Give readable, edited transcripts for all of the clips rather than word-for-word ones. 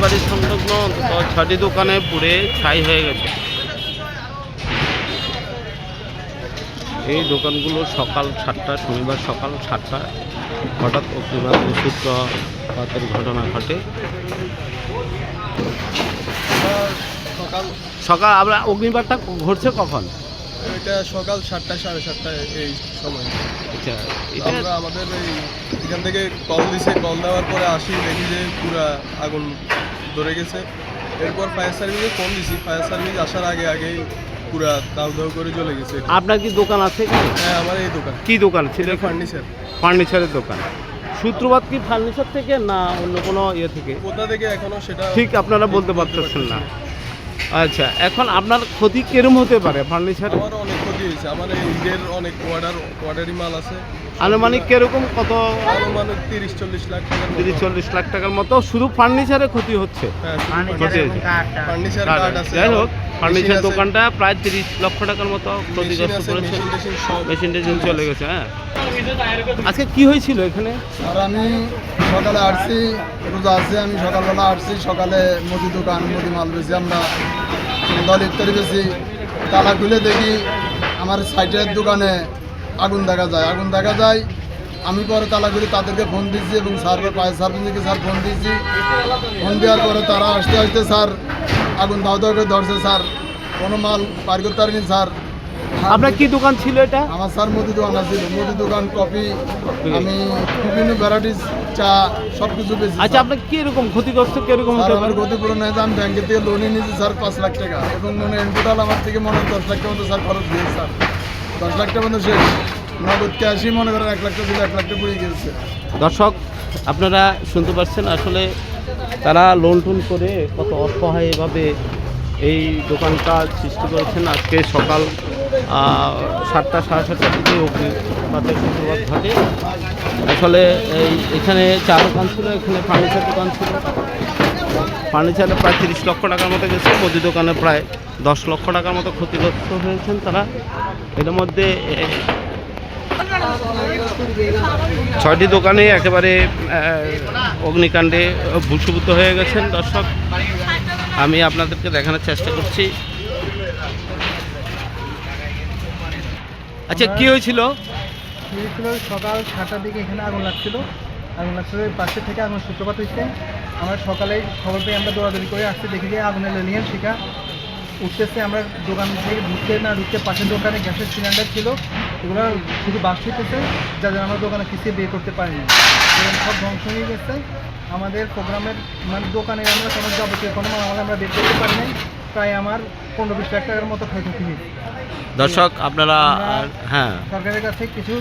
বাড়ি সংলগ্ন অন্তত 6টি দোকানে পুড়ে ছাই হয়ে গেছে। এই দোকানগুলো সকাল 7টা, শনিবার সকাল 7টা হঠাৎ সূত্রপাতের ঘটনা ঘটে। সকাল আমরা অগ্নিবারটা ঘটছে কখন? এটা সকাল 7টা 7:30 এই সময়। আচ্ছা, আমরা আমাদের এখান থেকে কল দিছে, কল দেওয়ার পরে আসি, দেখি যে পুরা আগুন ধরে গেছে। এরপর ফায়ার সার্ভিসে ফোন দিছি, ফায়ার সার্ভিস আসার আগেই পুরা দাউ দাউ করে জ্বলে গেছে। আপনার কি দোকান আছে? হ্যাঁ, আমার এই দোকান। কি দোকান ছিল? ফার্নিচারের দোকান। সূত্রপাত কি ফার্নিচার থেকে না অন্য কোনো ইয়ে থেকে? কোথা থেকে এখনো সেটা ঠিক আপনারা বলতে পারতেছেন না। আচ্ছা, এখন আপনার ক্ষতি কিরম হতে পারে ফার্নিচার? আমার অনেক ক্ষতি হয়েছে। আমার এই ঈদের অনেক অর্ডারি মাল আছে। আনুমানিক কিরকম কত? আনুমানিক 30-40 লাখ টাকা। 30-40 লাখ টাকার মতো শুধু ফার্নিচারে ক্ষতি হচ্ছে। হ্যাঁ, ফার্নিচার কার্ড আছে। যাই হোক, ফার্নিচার দোকানটা প্রায় 30 লক্ষ টাকার মতো ক্ষতিগ্রস্ত করেছে। মেশিন টেশিন চলে গেছে। হ্যাঁ, আজকে কি হয়েছিল এখানে? আর আমি সকালে আসছি, রোজা আছে, আমি সকালবেলা আসছি, সকালে মুদি দোকান, মুদি মাল বেশি, আমরা দল ইফতারি বেশি। তালা খুলে দেখি আমার সাইটের দোকানে আগুন দেখা যায়। আমি পরে তালা খুলে তাদেরকে ফোন দিচ্ছি এবং ফায়ার সার্ভিসকে স্যার ফোন দিচ্ছি। ফোন দেওয়ার পরে তারা আসতে স্যার আগুন দাও করে ধরছে। স্যার কোনো মাল পার করতে পারিনি স্যার। আপনার কি দোকান ছিল এটা? আমার স্যার মুদি দোকান আছে, মুদি দোকান, কফি, আমি বিভিন্ন ভ্যারাইটিস চা সব কিছু বেশি। আচ্ছা, আপনার কি এরকম ক্ষতিগ্রস্ত কিরকম হতে আমার পারে? ক্ষতিপূরণ হয়েছে, আমি ব্যাংকের থেকে লোনে নিয়েছি স্যার 5 লাখ টাকা, এবং মনে টোটাল আমার থেকে মনে হয় 10 লাখ টাকা মতো স্যার খরচ দিয়েছে। স্যার 10 লাখ টাকা মতো শেষ, নগদ ক্যাশই মনে করেন 1 লাখ টাকা দিলে 1 লাখ টাকা পড়ে গেছে। দর্শক, আপনারা শুনতে পাচ্ছেন, আসলে তারা লোন টোন করে কত অসহায় এভাবে এই দোকানটা সৃষ্টি করেছেন। আজকে সকাল 7টা 7:30 দিকে অগ্নিপাতের সূত্রপাত ঘটে। আসলে এখানে চা দোকান ছিল, এখানে ফার্নিচার দোকান ছিল। ফার্নিচারে প্রায় 30 লক্ষ টাকার মতো গেছে, মুদি দোকানে প্রায় 10 লক্ষ টাকার মতো ক্ষতিগ্রস্ত হয়েছেন তারা। এর মধ্যে 6টি দোকানে একেবারে অগ্নিকাণ্ডে ভূষীভূত হয়ে গেছেন। দর্শক, আমি আপনাদেরকে দেখানোর চেষ্টা করছি। আচ্ছা, কি হয়েছিল? সকাল 7টার দিকে এখানে আগুন লাগছিল, পাশে থেকে আগুন সূত্রপাত হয়েছে। আমরা সকালে খবর পেয়ে আমরা দৌড়াদৌড়ি করে আসতে দেখি যে আগুনের লেলিয়ান শিখা উঠতেছে। আমরা দোকান থেকে ঢুকতে পাশের দোকানে গ্যাসের সিলিন্ডার ছিল, এগুলো শুধু বাস্ট হইতেছে, যাদের আমরা দোকানে কিছুই বের করতে পারিনি। সব ধ্বংস হয়ে গেছে। আমাদের প্রোগ্রামের মানে দোকানে আমরা কোনো যাবতীয় কোনো মাল আমরা বের করতে পারি নাই। প্রায় আমার 15-20 লাখ টাকার মতো ক্ষয়ক্ষতি হয়েছে। দর্শক, আপনারা হ্যাঁ, সরকারের কাছে কিছু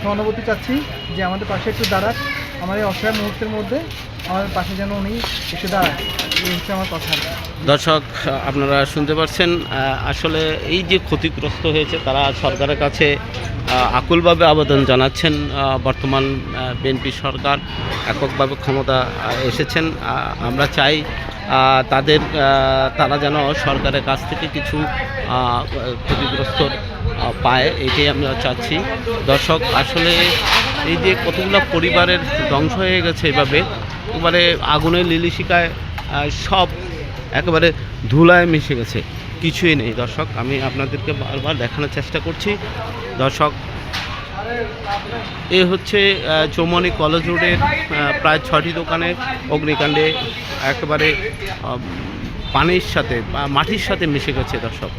সহানুভূতি চাচ্ছি যে আমাদের পাশে একটু দাঁড়াক, আমার এই অসহায় মুহূর্তের মধ্যে আমাদের পাশে যেন উনি একটু দাঁড়ায়, এই হচ্ছে আমার কথা। দর্শক, আপনারা শুনতে পাচ্ছেন, আসলে এই যে ক্ষতিগ্রস্ত হয়েছে তারা সরকারের কাছে আকুলভাবে আবেদন জানাচ্ছেন। বর্তমান বিএনপি সরকার এককভাবে ক্ষমতা এসেছেন। আমরা চাই তারা যেন সরকারের কাছ থেকে কিছু ক্ষতিগ্রস্ত পায়, এটাই আমরা চাচ্ছি। দর্শক, আসলে এই যে কতগুলো পরিবারের ধ্বংস হয়ে গেছে এভাবে, একেবারে আগুনের লিলিশিকায় সব একেবারে ধুলায় মিশে গেছে, কিছুই নেই। দর্শক, আমি আপনাদেরকে বারবার দেখানোর চেষ্টা করছি। দর্শক, এ হচ্ছে চৌমনি কলেজ রোডের প্রায় 6টি দোকানে অগ্নিকাণ্ডে একেবারে পানির সাথে বা মাটির সাথে মিশে গেছে। দর্শক,